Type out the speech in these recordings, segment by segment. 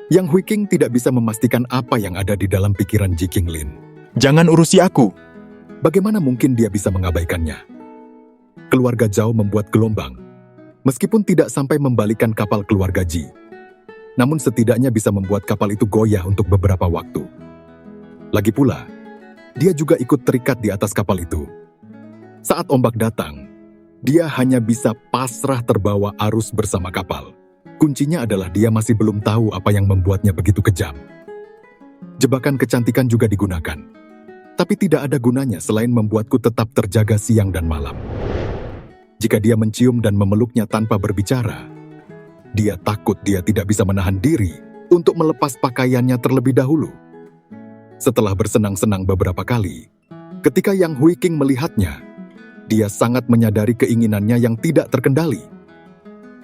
Yang Hui King tidak bisa memastikan apa yang ada di dalam pikiran Ji Qinglin. Jangan urusi aku. Bagaimana mungkin dia bisa mengabaikannya? Keluarga Zhao membuat gelombang, meskipun tidak sampai membalikan kapal keluarga Ji. Namun setidaknya bisa membuat kapal itu goyah untuk beberapa waktu. Lagi pula, dia juga ikut terikat di atas kapal itu. Saat ombak datang, dia hanya bisa pasrah terbawa arus bersama kapal. Kuncinya adalah dia masih belum tahu apa yang membuatnya begitu kejam. Jebakan kecantikan juga digunakan. Tapi tidak ada gunanya selain membuatku tetap terjaga siang dan malam. Jika dia mencium dan memeluknya tanpa berbicara, dia takut dia tidak bisa menahan diri untuk melepas pakaiannya terlebih dahulu. Setelah bersenang-senang beberapa kali, ketika Yang Hui King melihatnya, dia sangat menyadari keinginannya yang tidak terkendali.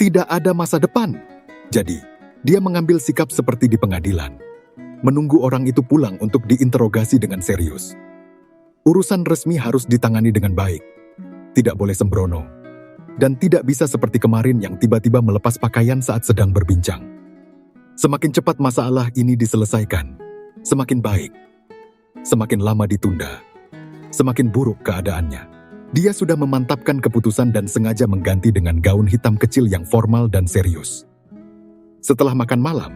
Tidak ada masa depan. Jadi, dia mengambil sikap seperti di pengadilan. Menunggu orang itu pulang untuk diinterogasi dengan serius. Urusan resmi harus ditangani dengan baik. Tidak boleh sembrono. Dan tidak bisa seperti kemarin yang tiba-tiba melepas pakaian saat sedang berbincang. Semakin cepat masalah ini diselesaikan, semakin baik. Semakin lama ditunda, semakin buruk keadaannya. Dia sudah memantapkan keputusan dan sengaja mengganti dengan gaun hitam kecil yang formal dan serius. Setelah makan malam,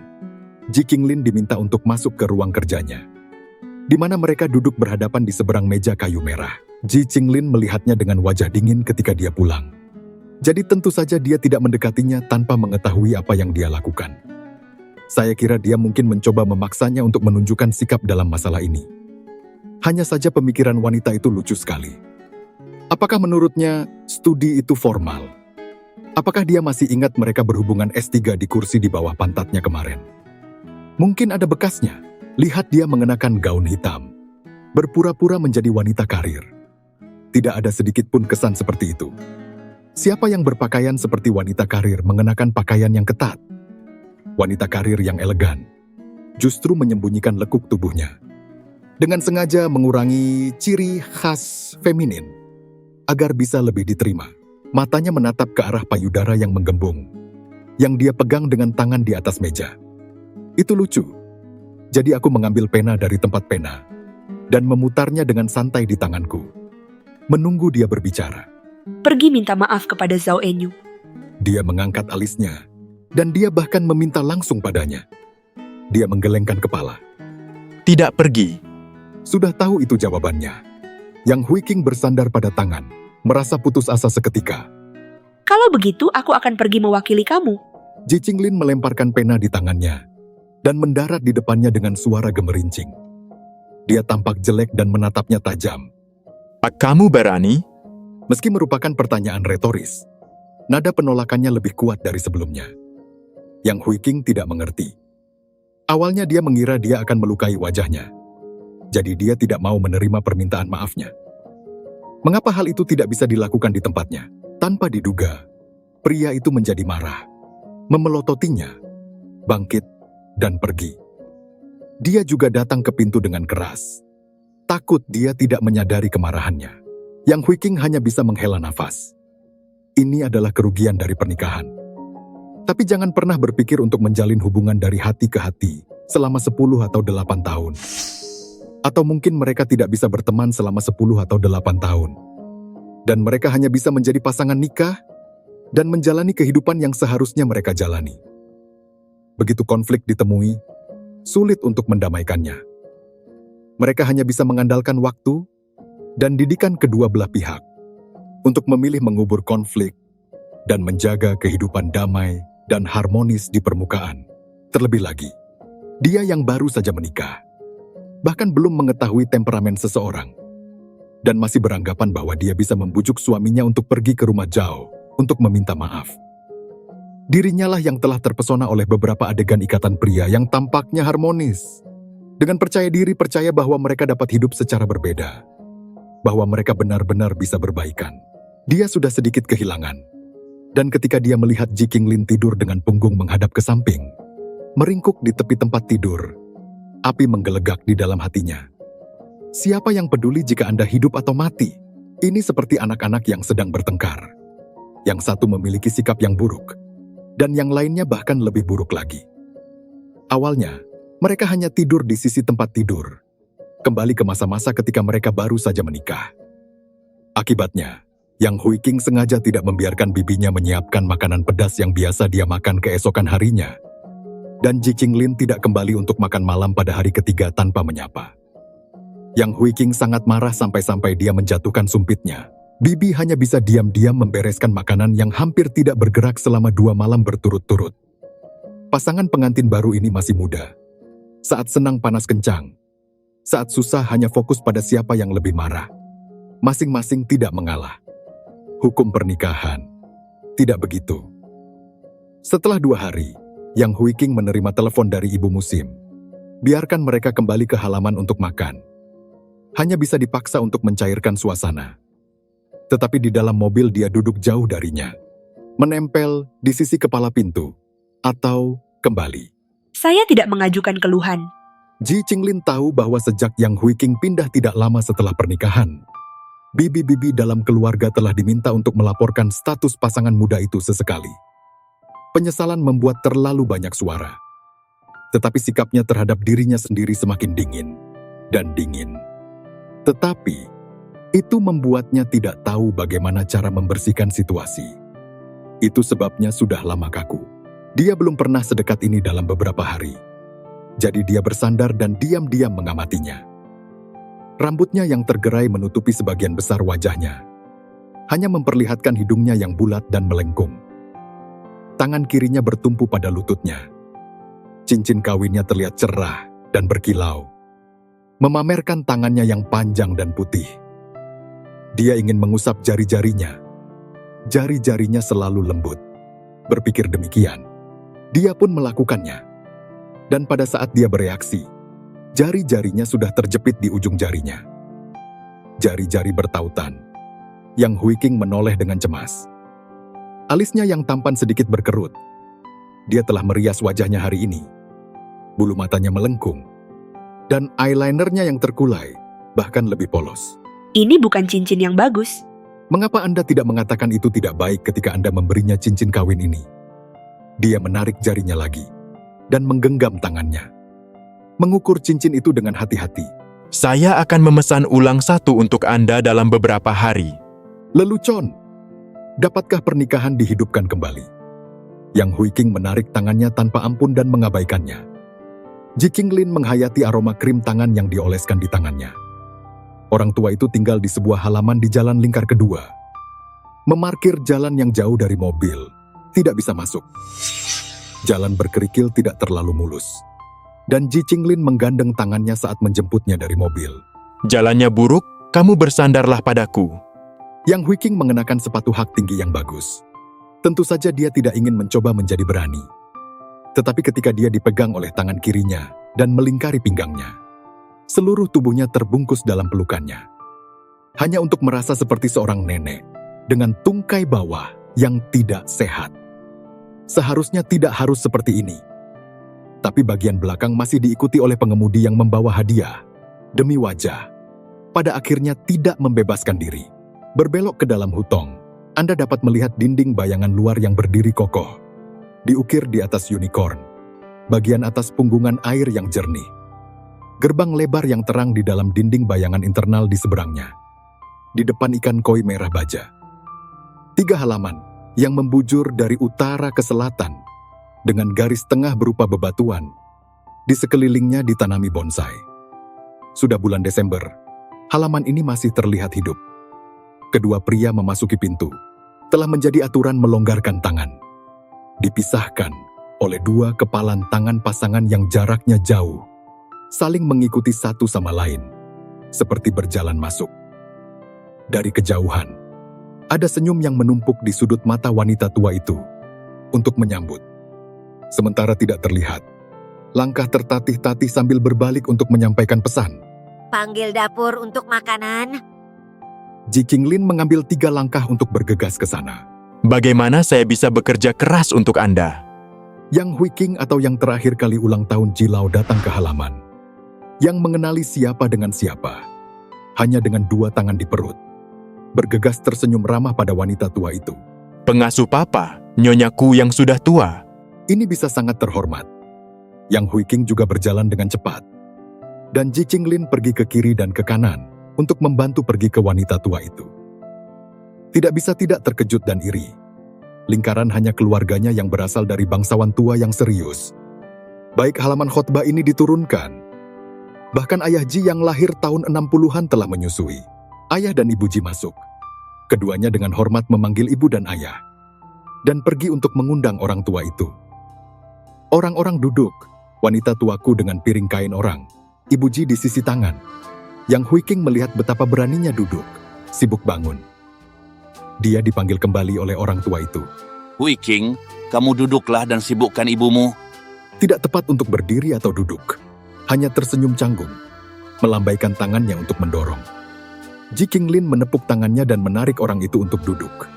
Ji Qinglin diminta untuk masuk ke ruang kerjanya, di mana mereka duduk berhadapan di seberang meja kayu merah. Ji Qinglin melihatnya dengan wajah dingin ketika dia pulang. Jadi tentu saja dia tidak mendekatinya tanpa mengetahui apa yang dia lakukan. Saya kira dia mungkin mencoba memaksanya untuk menunjukkan sikap dalam masalah ini. Hanya saja pemikiran wanita itu lucu sekali. Apakah menurutnya studi itu formal? Apakah dia masih ingat mereka berhubungan S3 di kursi di bawah pantatnya kemarin? Mungkin ada bekasnya. Lihat dia mengenakan gaun hitam, berpura-pura menjadi wanita karir. Tidak ada sedikit pun kesan seperti itu. Siapa yang berpakaian seperti wanita karir mengenakan pakaian yang ketat? Wanita karir yang elegan justru menyembunyikan lekuk tubuhnya. Dengan sengaja mengurangi ciri khas feminin, agar bisa lebih diterima. Matanya menatap ke arah payudara yang menggembung, yang dia pegang dengan tangan di atas meja. Itu lucu. Jadi aku mengambil pena dari tempat pena, dan memutarnya dengan santai di tanganku. Menunggu dia berbicara. Pergi minta maaf kepada Zhao Enyu. Dia mengangkat alisnya, dan dia bahkan meminta langsung padanya. Dia menggelengkan kepala. Tidak pergi. Sudah tahu itu jawabannya. Yang Hui King bersandar pada tangan, merasa putus asa seketika. Kalau begitu, aku akan pergi mewakili kamu. Ji Qinglin melemparkan pena di tangannya dan mendarat di depannya dengan suara gemerincing. Dia tampak jelek dan menatapnya tajam. Kamu berani? Meski merupakan pertanyaan retoris, nada penolakannya lebih kuat dari sebelumnya. Yang Hui King tidak mengerti. Awalnya dia mengira dia akan melukai wajahnya. Jadi dia tidak mau menerima permintaan maafnya. Mengapa hal itu tidak bisa dilakukan di tempatnya? Tanpa diduga, pria itu menjadi marah, memelototinya, bangkit, dan pergi. Dia juga datang ke pintu dengan keras. Takut dia tidak menyadari kemarahannya. Yang Hui King hanya bisa menghela nafas. Ini adalah kerugian dari pernikahan. Tapi jangan pernah berpikir untuk menjalin hubungan dari hati ke hati selama 10 atau 8 tahun. Atau mungkin mereka tidak bisa berteman selama 10 atau 8 tahun. Dan mereka hanya bisa menjadi pasangan nikah dan menjalani kehidupan yang seharusnya mereka jalani. Begitu konflik ditemui, sulit untuk mendamaikannya. Mereka hanya bisa mengandalkan waktu dan didikan kedua belah pihak untuk memilih mengubur konflik dan menjaga kehidupan damai dan harmonis di permukaan. Terlebih lagi, dia yang baru saja menikah, bahkan belum mengetahui temperamen seseorang, dan masih beranggapan bahwa dia bisa membujuk suaminya untuk pergi ke rumah Zhao untuk meminta maaf. Dirinya lah yang telah terpesona oleh beberapa adegan ikatan pria yang tampaknya harmonis. Dengan percaya diri percaya bahwa mereka dapat hidup secara berbeda, bahwa mereka benar-benar bisa berbaikan. Dia sudah sedikit kehilangan. Dan ketika dia melihat Ji Qinglin tidur dengan punggung menghadap ke samping, meringkuk di tepi tempat tidur, api menggelegak di dalam hatinya. Siapa yang peduli jika Anda hidup atau mati? Ini seperti anak-anak yang sedang bertengkar. Yang satu memiliki sikap yang buruk, dan yang lainnya bahkan lebih buruk lagi. Awalnya, mereka hanya tidur di sisi tempat tidur, kembali ke masa-masa ketika mereka baru saja menikah. Akibatnya, Yang Hui King sengaja tidak membiarkan bibinya menyiapkan makanan pedas yang biasa dia makan keesokan harinya. Dan Ji Qinglin tidak kembali untuk makan malam pada hari ketiga tanpa menyapa. Yang Hui King sangat marah sampai-sampai dia menjatuhkan sumpitnya. Bibi hanya bisa diam-diam membereskan makanan yang hampir tidak bergerak selama 2 malam berturut-turut. Pasangan pengantin baru ini masih muda. Saat senang panas kencang. Saat susah hanya fokus pada siapa yang lebih marah. Masing-masing tidak mengalah. Hukum pernikahan. Tidak begitu. Setelah 2 hari, Yang Hui King menerima telepon dari ibu musim. Biarkan mereka kembali ke halaman untuk makan. Hanya bisa dipaksa untuk mencairkan suasana. Tetapi di dalam mobil dia duduk jauh darinya. Menempel di sisi kepala pintu. Atau kembali. Saya tidak mengajukan keluhan. Ji Qinglin tahu bahwa sejak Yang Hui King pindah tidak lama setelah pernikahan, bibi-bibi dalam keluarga telah diminta untuk melaporkan status pasangan muda itu sesekali. Penyesalan membuat terlalu banyak suara. Tetapi sikapnya terhadap dirinya sendiri semakin dingin dan dingin. Tetapi, itu membuatnya tidak tahu bagaimana cara membersihkan situasi. Itu sebabnya sudah lama kaku. Dia belum pernah sedekat ini dalam beberapa hari. Jadi dia bersandar dan diam-diam mengamatinya. Rambutnya yang tergerai menutupi sebagian besar wajahnya. Hanya memperlihatkan hidungnya yang bulat dan melengkung. Tangan kirinya bertumpu pada lututnya. Cincin kawinnya terlihat cerah dan berkilau. Memamerkan tangannya yang panjang dan putih. Dia ingin mengusap jari-jarinya. Jari-jarinya selalu lembut. Berpikir demikian. Dia pun melakukannya. Dan pada saat dia bereaksi, jari-jarinya sudah terjepit di ujung jarinya. Jari-jari bertautan. Yang Hui King menoleh dengan cemas. Alisnya yang tampan sedikit berkerut. Dia telah merias wajahnya hari ini. Bulu matanya melengkung. Dan eyelinernya yang terkulai, bahkan lebih polos. Ini bukan cincin yang bagus. Mengapa Anda tidak mengatakan itu tidak baik ketika Anda memberinya cincin kawin ini? Dia menarik jarinya lagi dan menggenggam tangannya. Mengukur cincin itu dengan hati-hati. Saya akan memesan ulang 1 untuk Anda dalam beberapa hari. Lelucon, dapatkah pernikahan dihidupkan kembali? Yang Hui King menarik tangannya tanpa ampun dan mengabaikannya. Ji Qinglin menghayati aroma krim tangan yang dioleskan di tangannya. Orang tua itu tinggal di sebuah halaman di jalan lingkar kedua. Memarkir jalan yang jauh dari mobil, tidak bisa masuk. Jalan berkerikil tidak terlalu mulus. Dan Ji Qinglin menggandeng tangannya saat menjemputnya dari mobil. Jalannya buruk, kamu bersandarlah padaku. Yang Hui King mengenakan sepatu hak tinggi yang bagus. Tentu saja dia tidak ingin mencoba menjadi berani. Tetapi ketika dia dipegang oleh tangan kirinya dan melingkari pinggangnya, seluruh tubuhnya terbungkus dalam pelukannya. Hanya untuk merasa seperti seorang nenek dengan tungkai bawah yang tidak sehat. Seharusnya tidak harus seperti ini. Tapi bagian belakang masih diikuti oleh pengemudi yang membawa hadiah. Demi wajah, pada akhirnya tidak membebaskan diri. Berbelok ke dalam hutong, Anda dapat melihat dinding bayangan luar yang berdiri kokoh. Diukir di atas unicorn. Bagian atas punggungan air yang jernih. Gerbang lebar yang terang di dalam dinding bayangan internal di seberangnya. Di depan ikan koi merah baja. 3 halaman yang membujur dari utara ke selatan, dengan garis tengah berupa bebatuan. Di sekelilingnya ditanami bonsai. Sudah bulan Desember, halaman ini masih terlihat hidup. Kedua pria memasuki pintu, telah menjadi aturan melonggarkan tangan. Dipisahkan oleh 2 kepalan tangan pasangan yang jaraknya jauh, saling mengikuti satu sama lain, seperti berjalan masuk. Dari kejauhan, ada senyum yang menumpuk di sudut mata wanita tua itu untuk menyambut. Sementara tidak terlihat, langkah tertatih-tatih sambil berbalik untuk menyampaikan pesan. Panggil dapur untuk makanan. Ji Qinglin mengambil 3 langkah untuk bergegas ke sana. Bagaimana saya bisa bekerja keras untuk Anda? Yang Hui King atau yang terakhir kali ulang tahun Jilao datang ke halaman. Yang mengenali siapa dengan siapa. Hanya dengan 2 tangan di perut. Bergegas tersenyum ramah pada wanita tua itu. Pengasuh papa, nyonyaku yang sudah tua. Ini bisa sangat terhormat. Yang Hui King juga berjalan dengan cepat. Dan Ji Qinglin pergi ke kiri dan ke kanan untuk membantu pergi ke wanita tua itu. Tidak bisa tidak terkejut dan iri. Lingkaran hanya keluarganya yang berasal dari bangsawan tua yang serius. Baik halaman khotbah ini diturunkan. Bahkan ayah Ji yang lahir tahun 60-an telah menyusui. Ayah dan ibu Ji masuk. Keduanya dengan hormat memanggil ibu dan ayah. Dan pergi untuk mengundang orang tua itu. Orang-orang duduk. Wanita tuaku dengan piring kain orang. Ibu Ji di sisi tangan. Yang Hui King melihat betapa beraninya duduk. Sibuk bangun. Dia dipanggil kembali oleh orang tua itu. Hui King, kamu duduklah dan sibukkan ibumu. Tidak tepat untuk berdiri atau duduk. Hanya tersenyum canggung. Melambaikan tangannya untuk mendorong. Ji Qinglin menepuk tangannya dan menarik orang itu untuk duduk.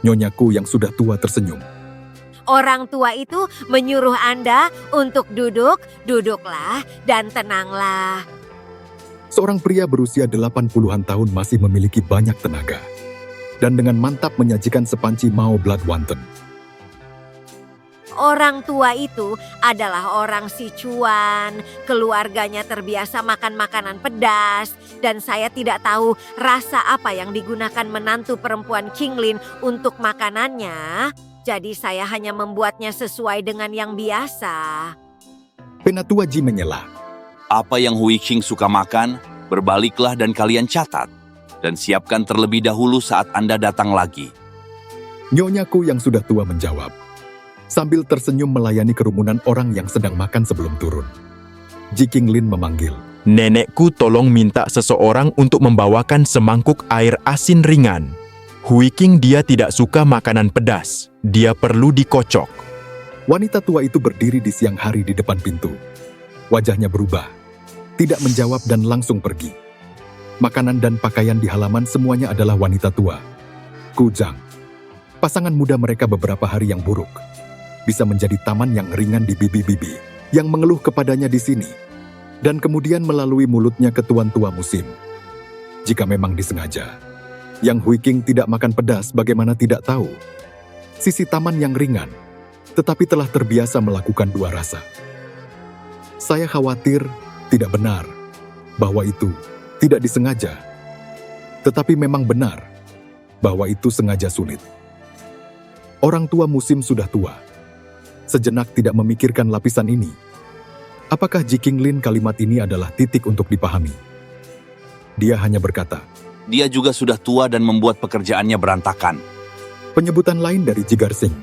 Nyonyaku yang sudah tua tersenyum. Orang tua itu menyuruh Anda untuk duduk, duduklah dan tenanglah. Seorang pria berusia 80-an tahun masih memiliki banyak tenaga. Dan dengan mantap menyajikan sepanci Mao Blood Wonton. Orang tua itu adalah orang Sichuan, keluarganya terbiasa makan makanan pedas, dan saya tidak tahu rasa apa yang digunakan menantu perempuan Qinglin untuk makanannya, jadi saya hanya membuatnya sesuai dengan yang biasa. Penatua Ji menyela. Apa yang Hui King suka makan, berbaliklah dan kalian catat. Dan siapkan terlebih dahulu saat Anda datang lagi. Nyonyaku yang sudah tua menjawab. Sambil tersenyum melayani kerumunan orang yang sedang makan sebelum turun. Ji Qinglin memanggil. Nenekku tolong minta seseorang untuk membawakan semangkuk air asin ringan. Hui King dia tidak suka makanan pedas. Dia perlu dikocok. Wanita tua itu berdiri di siang hari di depan pintu. Wajahnya berubah. Tidak menjawab dan langsung pergi. Makanan dan pakaian di halaman semuanya adalah wanita tua. Kujang. Pasangan muda mereka beberapa hari yang buruk. Bisa menjadi taman yang ringan di bibi-bibi. Yang mengeluh kepadanya di sini. Dan kemudian melalui mulutnya ke tuan tua musim. Jika memang disengaja. Yang Hui King tidak makan pedas bagaimana tidak tahu. Sisi taman yang ringan. Tetapi telah terbiasa melakukan dua rasa. Saya khawatir tidak benar. Bahwa itu tidak disengaja, tetapi memang benar bahwa itu sengaja sulit. Orang tua musim sudah tua. Sejenak tidak memikirkan lapisan ini. Apakah Ji Qinglin kalimat ini adalah titik untuk dipahami? Dia hanya berkata, Dia juga sudah tua dan membuat pekerjaannya berantakan. penyebutan lain dari Jigar Singh.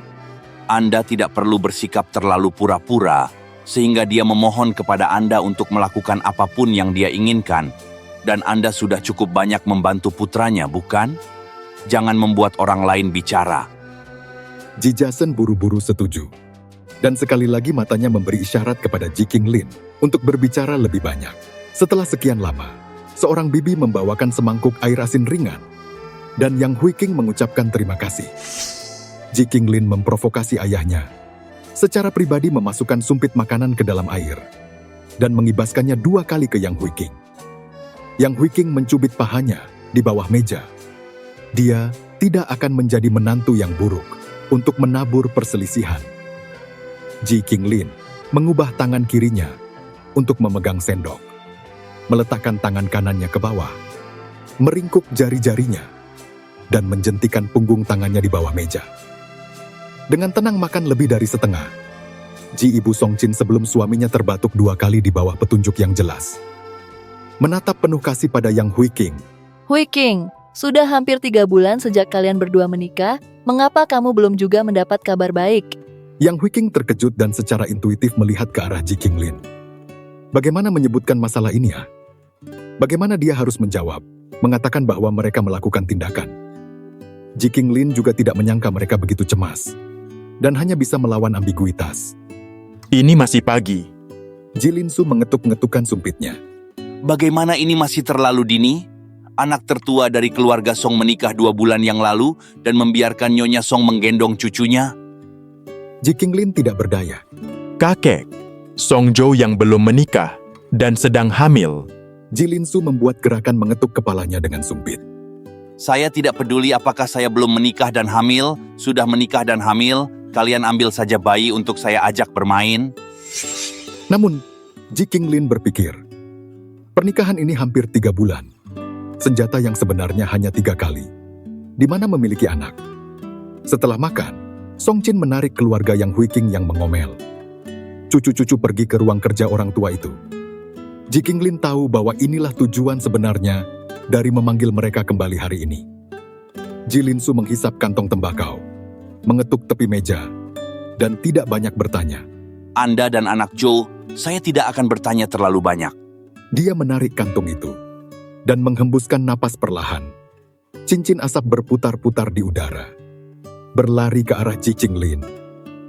Anda tidak perlu bersikap terlalu pura-pura, sehingga dia memohon kepada Anda untuk melakukan apapun yang dia inginkan. Dan Anda sudah cukup banyak membantu putranya, bukan? Jangan membuat orang lain bicara. Ji Jason buru-buru setuju. Dan sekali lagi matanya memberi isyarat kepada Ji Qinglin untuk berbicara lebih banyak. Setelah sekian lama, seorang bibi membawakan semangkuk air asin ringan. Dan Yang Hui King mengucapkan terima kasih. Ji Qinglin memprovokasi ayahnya. Secara pribadi memasukkan sumpit makanan ke dalam air. Dan mengibaskannya 2 kali ke Yang Hui King. Yang Hui King mencubit pahanya di bawah meja. Dia tidak akan menjadi menantu yang buruk untuk menabur perselisihan. Ji Qinglin mengubah tangan kirinya untuk memegang sendok. Meletakkan tangan kanannya ke bawah. Meringkuk jari-jarinya. Dan menjentikan punggung tangannya di bawah meja. Dengan tenang makan lebih dari setengah. Ji Ibu Songqin sebelum suaminya terbatuk 2 kali di bawah petunjuk yang jelas. Menatap penuh kasih pada Yang Hui King. Hui King, sudah hampir 3 bulan sejak kalian berdua menikah, mengapa kamu belum juga mendapat kabar baik? Yang Hui King terkejut dan secara intuitif melihat ke arah Ji Qinglin. Bagaimana menyebutkan masalah ini ya? Bagaimana dia harus menjawab, mengatakan bahwa mereka melakukan tindakan? Ji Qinglin juga tidak menyangka mereka begitu cemas. Dan hanya bisa melawan ambiguitas. Ini masih pagi. Ji Linsu mengetuk-ngetukkan sumpitnya. Bagaimana ini masih terlalu dini? Anak tertua dari keluarga Song menikah 2 bulan yang lalu dan membiarkan Nyonya Song menggendong cucunya. Ji Qinglin tidak berdaya. Kakek, Song Zhou yang belum menikah dan sedang hamil. Ji Linsu membuat gerakan mengetuk kepalanya dengan sumpit. Saya tidak peduli apakah saya belum menikah dan hamil, sudah menikah dan hamil, kalian ambil saja bayi untuk saya ajak bermain. Namun, Ji Qinglin berpikir, pernikahan ini hampir 3 bulan. Senjata yang sebenarnya hanya 3 kali. Di mana memiliki anak. Setelah makan, Song Qin menarik keluarga Yang Huiqing yang mengomel. Cucu-cucu pergi ke ruang kerja orang tua itu. Ji Qinglin tahu bahwa inilah tujuan sebenarnya dari memanggil mereka kembali hari ini. Ji Linsu menghisap kantong tembakau, mengetuk tepi meja, dan tidak banyak bertanya. Anda dan anak Zhou, saya tidak akan bertanya terlalu banyak. Dia menarik kantung itu dan menghembuskan napas perlahan. Cincin asap berputar-putar di udara, berlari ke arah Ji Qinglin,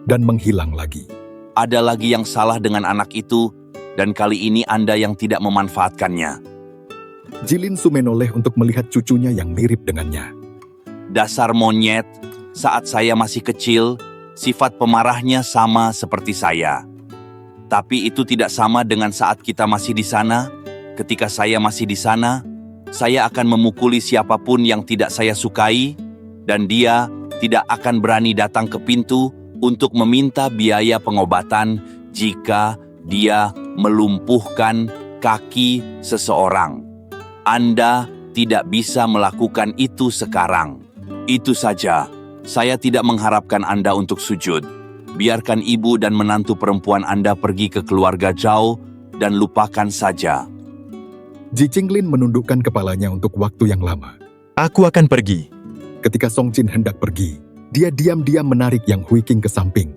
dan menghilang lagi. Ada lagi yang salah dengan anak itu, dan kali ini Anda yang tidak memanfaatkannya. Ji Linsu menoleh untuk melihat cucunya yang mirip dengannya. Dasar monyet, saat saya masih kecil, sifat pemarahnya sama seperti saya. Tapi itu tidak sama dengan saat kita masih di sana. Ketika saya masih di sana, saya akan memukuli siapapun yang tidak saya sukai, dan dia tidak akan berani datang ke pintu untuk meminta biaya pengobatan jika dia melumpuhkan kaki seseorang. Anda tidak bisa melakukan itu sekarang. Itu saja. Saya tidak mengharapkan Anda untuk sujud. Biarkan ibu dan menantu perempuan Anda pergi ke keluarga Zhao dan lupakan saja. Ji Qinglin menundukkan kepalanya untuk waktu yang lama. Aku akan pergi. Ketika Song Qin hendak pergi, dia diam-diam menarik Yang Huiqing ke samping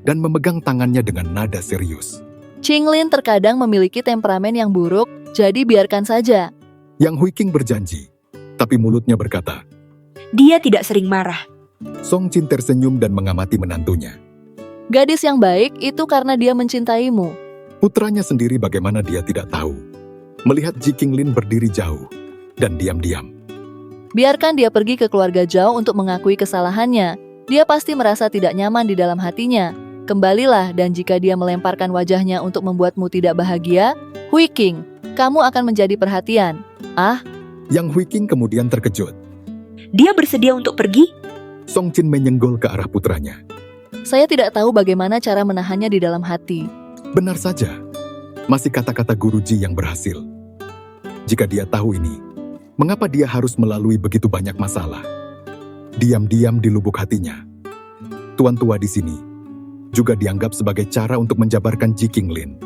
dan memegang tangannya dengan nada serius. Qinglin terkadang memiliki temperamen yang buruk, jadi biarkan saja. Yang Huiqing berjanji, tapi mulutnya berkata, Dia tidak sering marah. Song Qin tersenyum dan mengamati menantunya. Gadis yang baik itu karena dia mencintaimu. Putranya sendiri bagaimana dia tidak tahu. Melihat Ji Qinglin berdiri jauh dan diam-diam. Biarkan dia pergi ke keluarga Zhao untuk mengakui kesalahannya. Dia pasti merasa tidak nyaman di dalam hatinya. Kembalilah, dan jika dia melemparkan wajahnya untuk membuatmu tidak bahagia, Huiqing, kamu akan menjadi perhatian. Yang Huiqing kemudian terkejut. Dia bersedia untuk pergi? Song Qin menyenggol ke arah putranya. Saya tidak tahu bagaimana cara menahannya di dalam hati. Benar saja, masih kata-kata guruji yang berhasil. Jika dia tahu ini, mengapa dia harus melalui begitu banyak masalah? Diam-diam di lubuk hatinya, tuan tua di sini juga dianggap sebagai cara untuk menjabarkan Ji Qinglin.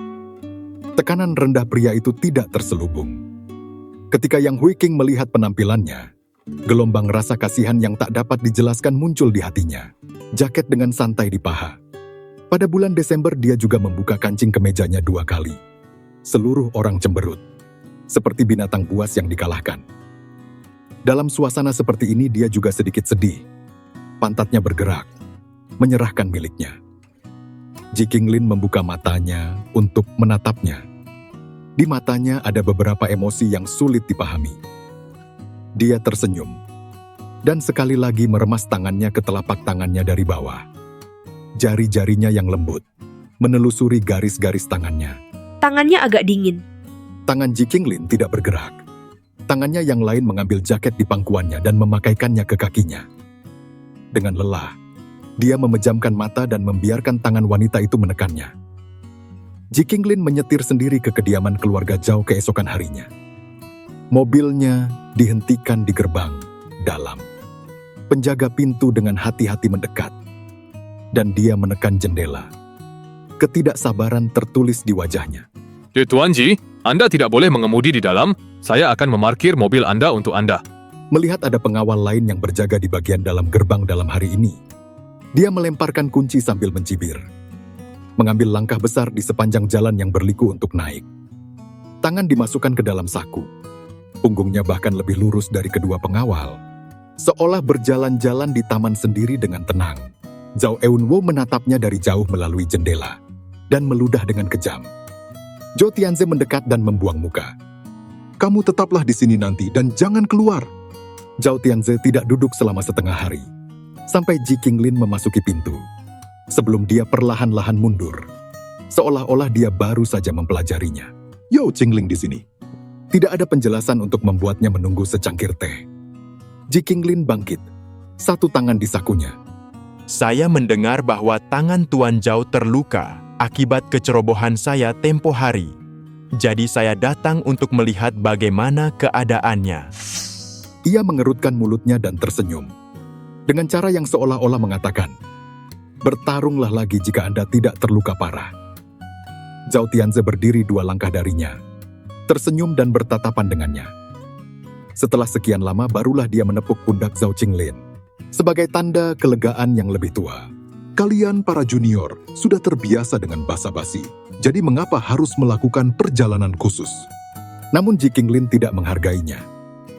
Tekanan rendah pria itu tidak terselubung. Ketika Yang Huiqing melihat penampilannya, gelombang rasa kasihan yang tak dapat dijelaskan muncul di hatinya. Jaket dengan santai di paha. Pada bulan Desember dia juga membuka kancing kemejanya 2 kali. Seluruh orang cemberut, seperti binatang buas yang dikalahkan. Dalam suasana seperti ini dia juga sedikit sedih. Pantatnya bergerak, menyerahkan miliknya. Ji Qinglin membuka matanya untuk menatapnya. Di matanya ada beberapa emosi yang sulit dipahami. Dia tersenyum, dan sekali lagi meremas tangannya ke telapak tangannya dari bawah. Jari-jarinya yang lembut menelusuri garis-garis tangannya. Tangannya agak dingin. Tangan Ji Qinglin tidak bergerak. Tangannya yang lain mengambil jaket di pangkuannya dan memakaikannya ke kakinya. Dengan lelah, dia memejamkan mata dan membiarkan tangan wanita itu menekannya. Ji Qinglin menyetir sendiri ke kediaman keluarga Zhao keesokan harinya. Mobilnya dihentikan di gerbang dalam. Penjaga pintu dengan hati-hati mendekat, dan dia menekan jendela. Ketidaksabaran tertulis di wajahnya. Tuan Ji, Anda tidak boleh mengemudi di dalam. Saya akan memarkir mobil Anda untuk Anda. Melihat ada pengawal lain yang berjaga di bagian dalam gerbang dalam hari ini, dia melemparkan kunci sambil mencibir. Mengambil langkah besar di sepanjang jalan yang berliku untuk naik. Tangan dimasukkan ke dalam saku. Punggungnya bahkan lebih lurus dari kedua pengawal. Seolah berjalan-jalan di taman sendiri dengan tenang. Zhao Eunwo menatapnya dari jauh melalui jendela dan meludah dengan kejam. Zhou Tianze mendekat dan membuang muka. Kamu tetaplah di sini nanti dan jangan keluar. Zhou Tianze tidak duduk selama setengah hari. Sampai Ji Qinglin memasuki pintu. Sebelum dia perlahan-lahan mundur. Seolah-olah dia baru saja mempelajarinya. Yo Qinglin di sini. Tidak ada penjelasan untuk membuatnya menunggu secangkir teh. Ji Qinglin bangkit, satu tangan di sakunya. Saya mendengar bahwa tangan Tuan Zhao terluka. akibat kecerobohan saya tempo hari. Jadi saya datang untuk melihat bagaimana keadaannya. Ia mengerutkan mulutnya dan tersenyum. Dengan cara yang seolah-olah mengatakan, "Bertarunglah lagi jika Anda tidak terluka parah." Zhao Tianze berdiri 2 langkah darinya, tersenyum dan bertatapan dengannya. Setelah sekian lama barulah dia menepuk pundak Zhao Qinglin sebagai tanda kelegaan yang lebih tua. Kalian para junior sudah terbiasa dengan basa-basi, jadi mengapa harus melakukan perjalanan khusus? Namun Ji Qinglin tidak menghargainya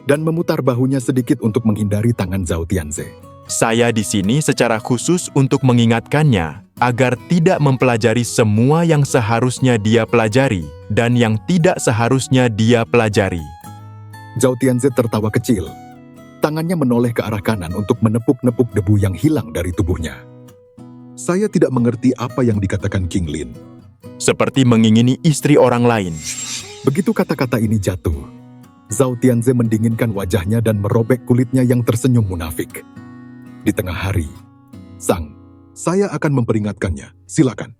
dan memutar bahunya sedikit untuk menghindari tangan Zhao Tianze. Saya di sini secara khusus untuk mengingatkannya agar tidak mempelajari semua yang seharusnya dia pelajari dan yang tidak seharusnya dia pelajari. Zhao Tianze tertawa kecil. Tangannya menoleh ke arah kanan untuk menepuk-nepuk debu yang hilang dari tubuhnya. Saya tidak mengerti apa yang dikatakan Qinglin. Seperti mengingini istri orang lain. Begitu kata-kata ini jatuh, Zhao Tianze mendinginkan wajahnya dan merobek kulitnya yang tersenyum munafik. Di tengah hari, Saya akan memperingatkannya. Silakan.